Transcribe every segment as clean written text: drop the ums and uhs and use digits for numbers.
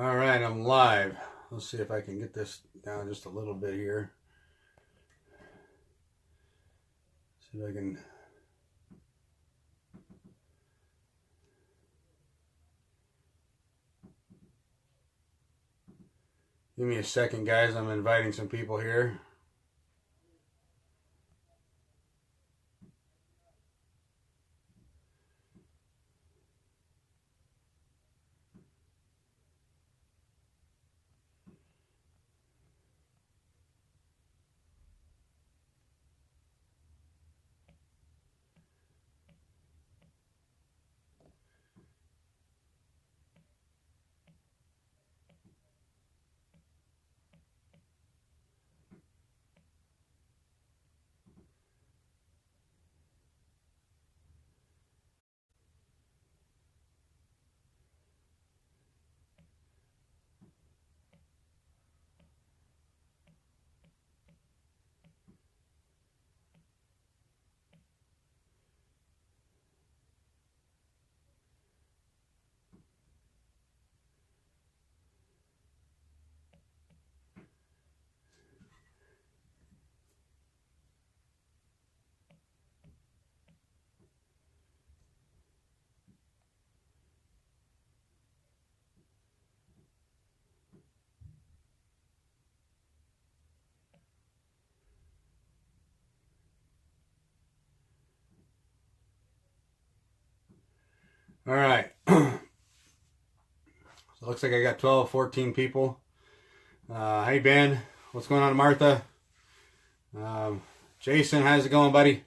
All right, I'm live. Let's see if I can get this down just a little bit here. See if I can. Give me a second, guys. I'm inviting some people here. All right. So it looks like I got 12, 14 people. Hey, Ben. What's going on, Martha? Jason, how's it going, buddy?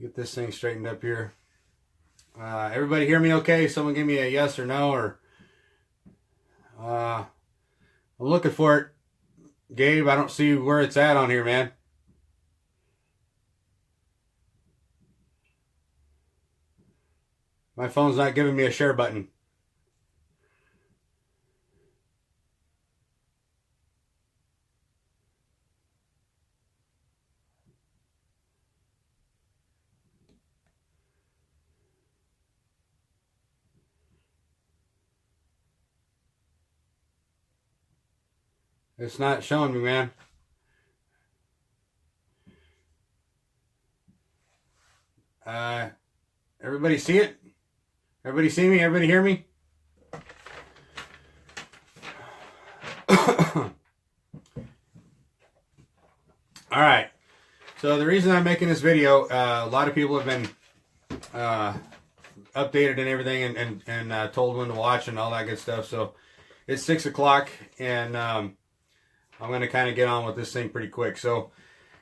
Get this thing straightened up here. Everybody hear me okay? Someone give me a yes or no, or I'm looking for it. Gabe, I don't see where it's at on here, man. My phone's not giving me a share button. It's not showing me, man. Everybody see it? Everybody see me? Everybody hear me? All right. So the reason I'm making this video, a lot of people have been updated and everything, and told when to watch and all that good stuff. So it's 6 o'clock, and I'm going to kind of get on with this thing pretty quick. So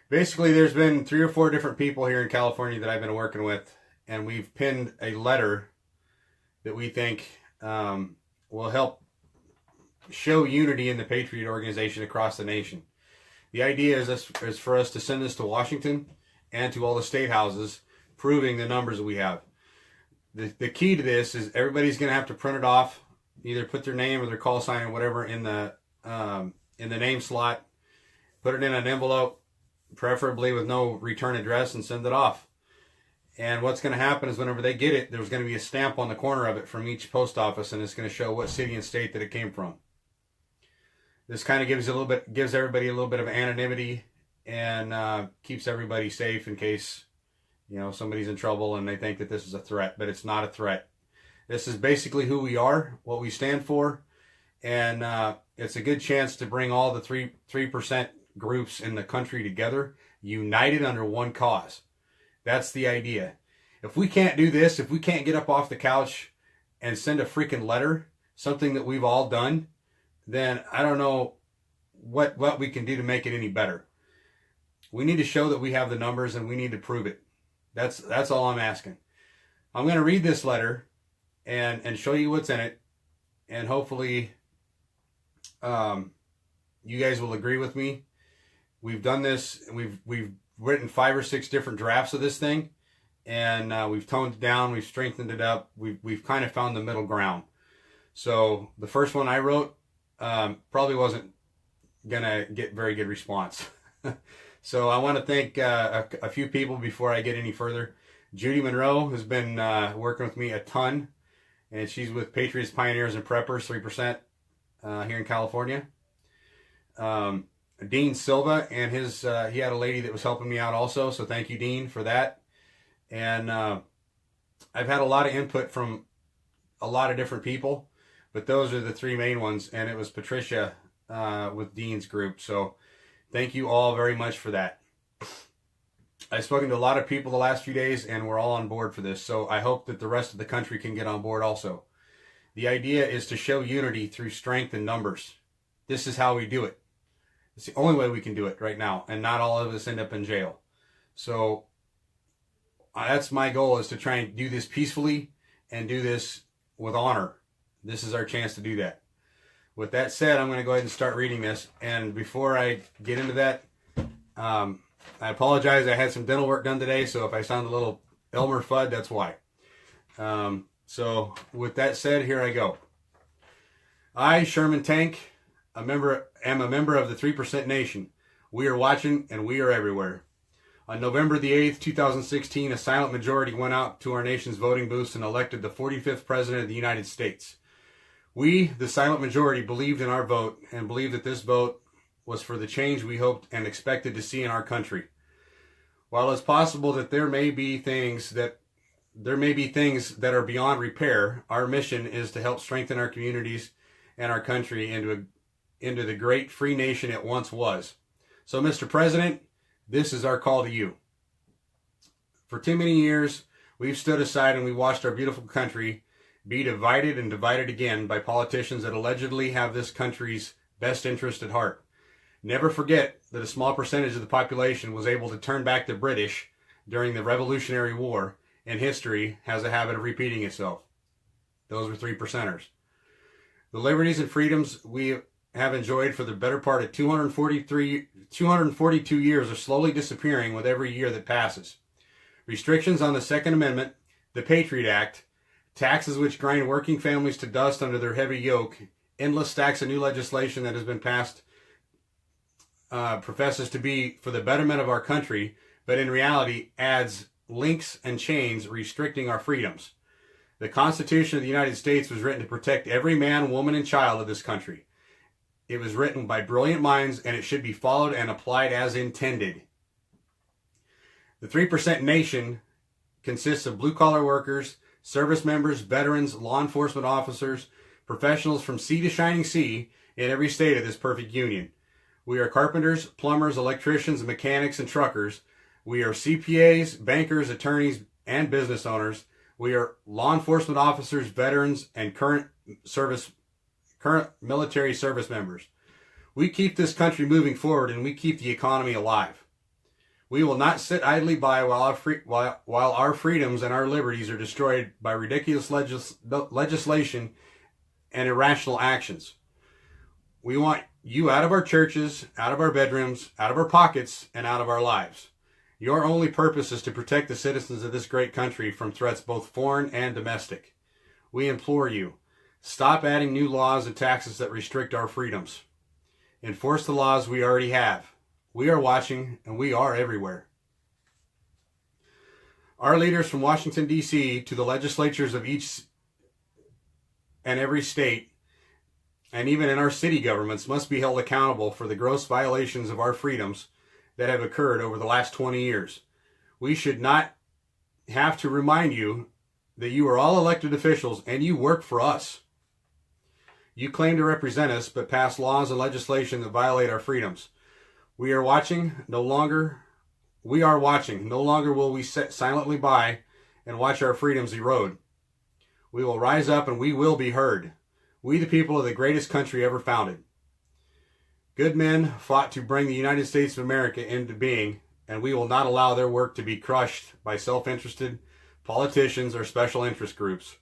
basically, there's been 3 or 4 different people here in California that I've been working with, and we've pinned a letter that we think will help show unity in the Patriot organization across the nation. The idea is for us to send this to Washington and to all the state houses, proving the numbers that we have. The key to this is everybody's going to have to print it off, either put their name or their call sign or whatever in the name slot, put it in an envelope, preferably with no return address, and send it off. And what's going to happen is whenever they get it, there's going to be a stamp on the corner of it from each post office, and it's going to show what city and state that it came from. This kind of gives everybody a little bit of anonymity, and keeps everybody safe in case, somebody's in trouble and they think that this is a threat, but it's not a threat. This is basically who we are, what we stand for, and it's a good chance to bring all the 3% groups in the country together, united under one cause. That's the idea. If we can't do this, if we can't get up off the couch and send a freaking letter, something that we've all done, then I don't know what we can do to make it any better. We need to show that we have the numbers, and we need to prove it. That's all I'm asking. I'm going to read this letter and show you what's in it, and hopefully you guys will agree with me. We've done this. We've written 5 or 6 different drafts of this thing, and we've toned it down. We've strengthened it up. We've kind of found the middle ground. So the first one I wrote probably wasn't gonna get very good response. So I want to thank a few people before I get any further. Judy Monroe has been working with me a ton, and she's with Patriots, Pioneers, and Preppers 3%. here in California. Dean Silva and his he had a lady that was helping me out also, so thank you, Dean, for that. And I've had a lot of input from a lot of different people, but those are the three main ones, and it was Patricia with Dean's group. So thank you all very much for that. I've spoken to a lot of people the last few days, and we're all on board for this, so I hope that the rest of the country can get on board also. The idea is to show unity through strength in numbers. This is how we do it. It's the only way we can do it right now, and not all of us end up in jail. So that's my goal, is to try and do this peacefully and do this with honor. This is our chance to do that. With that said, I'm going to go ahead and start reading this. And before I get into that, I apologize. I had some dental work done today, so if I sound a little Elmer Fudd, that's why. So with that said, here I go. I, Sherman Tank, am a member of the 3% Nation. We are watching, and we are everywhere. On November the 8th, 2016, a silent majority went out to our nation's voting booths and elected the 45th President of the United States. We, the silent majority, believed in our vote and believed that this vote was for the change we hoped and expected to see in our country. While it's possible that there may be things that are beyond repair, our mission is to help strengthen our communities and our country into the great free nation it once was. So, Mr. President, this is our call to you. For too many years, we've stood aside and we watched our beautiful country be divided and divided again by politicians that allegedly have this country's best interest at heart. Never forget that a small percentage of the population was able to turn back the British during the Revolutionary War, and history has a habit of repeating itself. Those were 3%ers. The liberties and freedoms we have enjoyed for the better part of 242 years are slowly disappearing with every year that passes. Restrictions on the Second Amendment, the Patriot Act, taxes which grind working families to dust under their heavy yoke, endless stacks of new legislation that has been passed professes to be for the betterment of our country, but in reality adds links and chains restricting our freedoms. The Constitution of the United States was written to protect every man, woman, and child of this country. It was written by brilliant minds, and it should be followed and applied as intended. The 3% Nation consists of blue-collar workers, service members, veterans, law enforcement officers, professionals from sea to shining sea in every state of this perfect union. We are carpenters, plumbers, electricians, mechanics, and truckers. We are CPAs, bankers, attorneys, and business owners. We are law enforcement officers, veterans, and current military service members. We keep this country moving forward, and we keep the economy alive. We will not sit idly by while our freedoms and our liberties are destroyed by ridiculous legislation and irrational actions. We want you out of our churches, out of our bedrooms, out of our pockets, and out of our lives. Your only purpose is to protect the citizens of this great country from threats both foreign and domestic. We implore you, stop adding new laws and taxes that restrict our freedoms. Enforce the laws we already have. We are watching, and we are everywhere. Our leaders from Washington, D.C. to the legislatures of each and every state, and even in our city governments, must be held accountable for the gross violations of our freedoms that have occurred over the last 20 years. We should not have to remind you that you are all elected officials and you work for us. You claim to represent us, but pass laws and legislation that violate our freedoms. We are watching. No longer will we sit silently by and watch our freedoms erode. We will rise up and we will be heard. We, the people of the greatest country ever founded. Good men fought to bring the United States of America into being, and we will not allow their work to be crushed by self-interested politicians or special interest groups.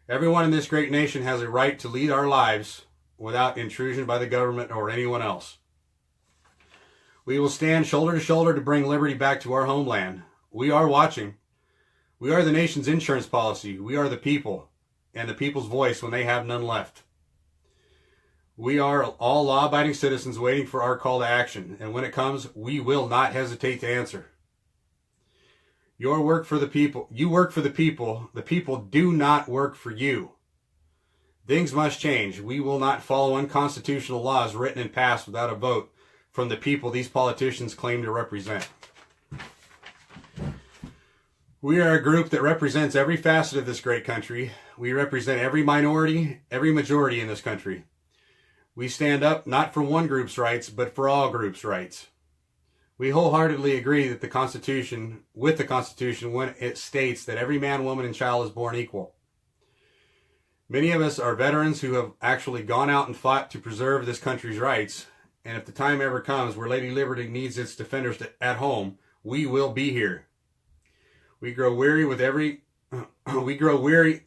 Everyone in this great nation has a right to lead our lives without intrusion by the government or anyone else. We will stand shoulder to shoulder to bring liberty back to our homeland. We are watching. We are the nation's insurance policy. We are the people and the people's voice when they have none left. We are all law-abiding citizens waiting for our call to action, and when it comes, we will not hesitate to answer. Your work for the people. You work for the people. The people do not work for you. Things must change. We will not follow unconstitutional laws written and passed without a vote from the people these politicians claim to represent. We are a group that represents every facet of this great country. We represent every minority, every majority in this country. We stand up not for one group's rights, but for all groups' rights. We wholeheartedly agree that the Constitution when it states that every man, woman, and child is born equal. Many of us are veterans who have actually gone out and fought to preserve this country's rights. And if the time ever comes where Lady Liberty needs its defenders at home, we will be here. We grow weary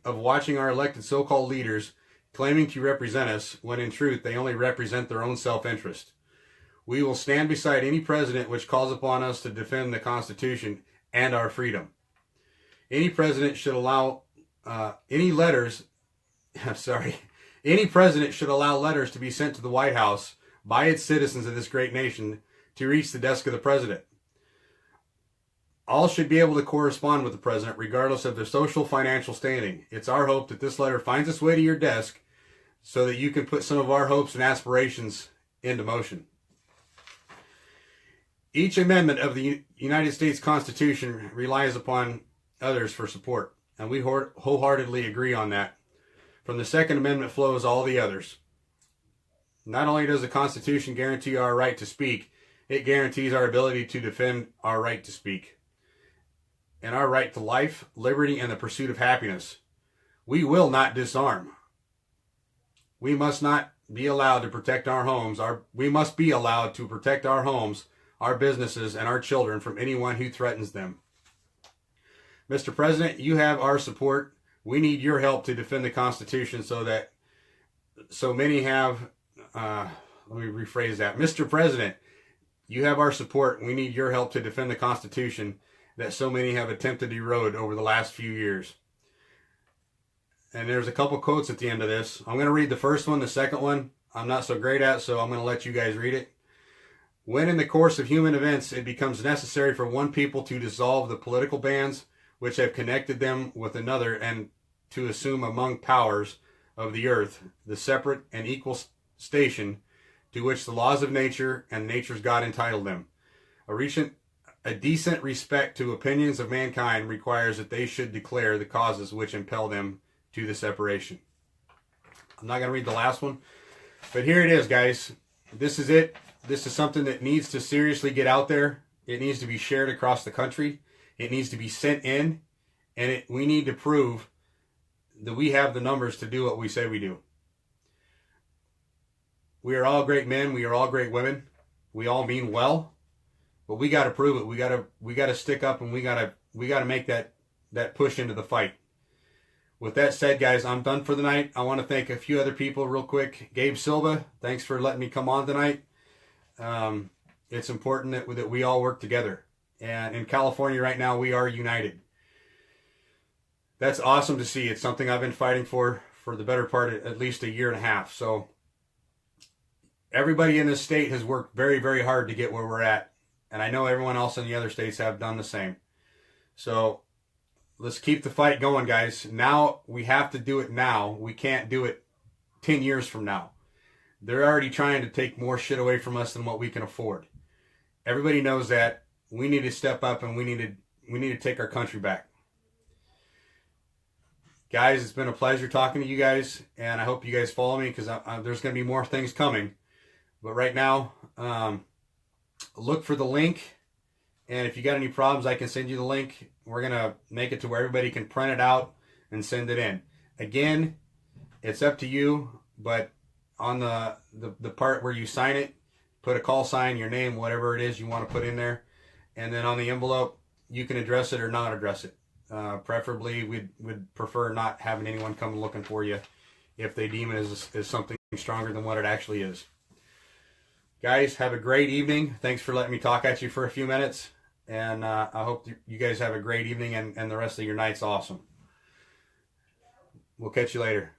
of watching our elected so-called leaders claiming to represent us when in truth they only represent their own self-interest. We will stand beside any president which calls upon us to defend the Constitution and our freedom. Any president should allow any president should allow letters to be sent to the White House by its citizens of this great nation to reach the desk of the president. All should be able to correspond with the president, regardless of their social, financial standing. It's our hope that this letter finds its way to your desk so that you can put some of our hopes and aspirations into motion. Each amendment of the United States Constitution relies upon others for support, and we wholeheartedly agree on that. From the Second Amendment flows all the others. Not only does the Constitution guarantee our right to speak, it guarantees our ability to defend our right to speak and our right to life, liberty, and the pursuit of happiness. We will not disarm. We must not be allowed to protect our homes. We must be allowed to protect our homes, our businesses, and our children from anyone who threatens them. Mr. President, you have our support. We need your help to defend the Constitution so many have, let me rephrase that. Mr. President, you have our support. We need your help to defend the Constitution that so many have attempted to erode over the last few years. And there's a couple quotes at the end of this. I'm going to read the first one. The second one I'm not so great at, so I'm going to let you guys read it. When in the course of human events it becomes necessary for one people to dissolve the political bands which have connected them with another and to assume among powers of the earth the separate and equal station to which the laws of nature and nature's God entitled them. A decent respect to opinions of mankind requires that they should declare the causes which impel them to the separation. I'm not going to read the last one, but here it is, guys. This is it. This is something that needs to seriously get out there. It needs to be shared across the country. It needs to be sent in, and we need to prove that we have the numbers to do what we say we do. We are all great men. We are all great women. We all mean well. But we got to prove it. We got to stick up, and we got to make that push into the fight. With that said, guys, I'm done for the night. I want to thank a few other people real quick. Gabe Silva, thanks for letting me come on tonight. It's important that we all work together. And in California right now, we are united. That's awesome to see. It's something I've been fighting for the better part of at least a year and a half. So everybody in this state has worked very, very hard to get where we're at. And I know everyone else in the other states have done the same. So let's keep the fight going, guys. Now we have to do it now. We can't do it 10 years from now. They're already trying to take more shit away from us than what we can afford. Everybody knows that. We need to step up, and we need to take our country back. Guys, it's been a pleasure talking to you guys, and I hope you guys follow me because there's going to be more things coming. But right now, look for the link, and if you got any problems, I can send you the link. We're going to make it to where everybody can print it out and send it in. Again, it's up to you, but on the part where you sign it, put a call sign, your name, whatever it is you want to put in there. And then on the envelope, you can address it or not address it. Preferably, we'd prefer not having anyone come looking for you if they deem it as something stronger than what it actually is. Guys, have a great evening. Thanks for letting me talk at you for a few minutes. And I hope you guys have a great evening and the rest of your night's awesome. We'll catch you later.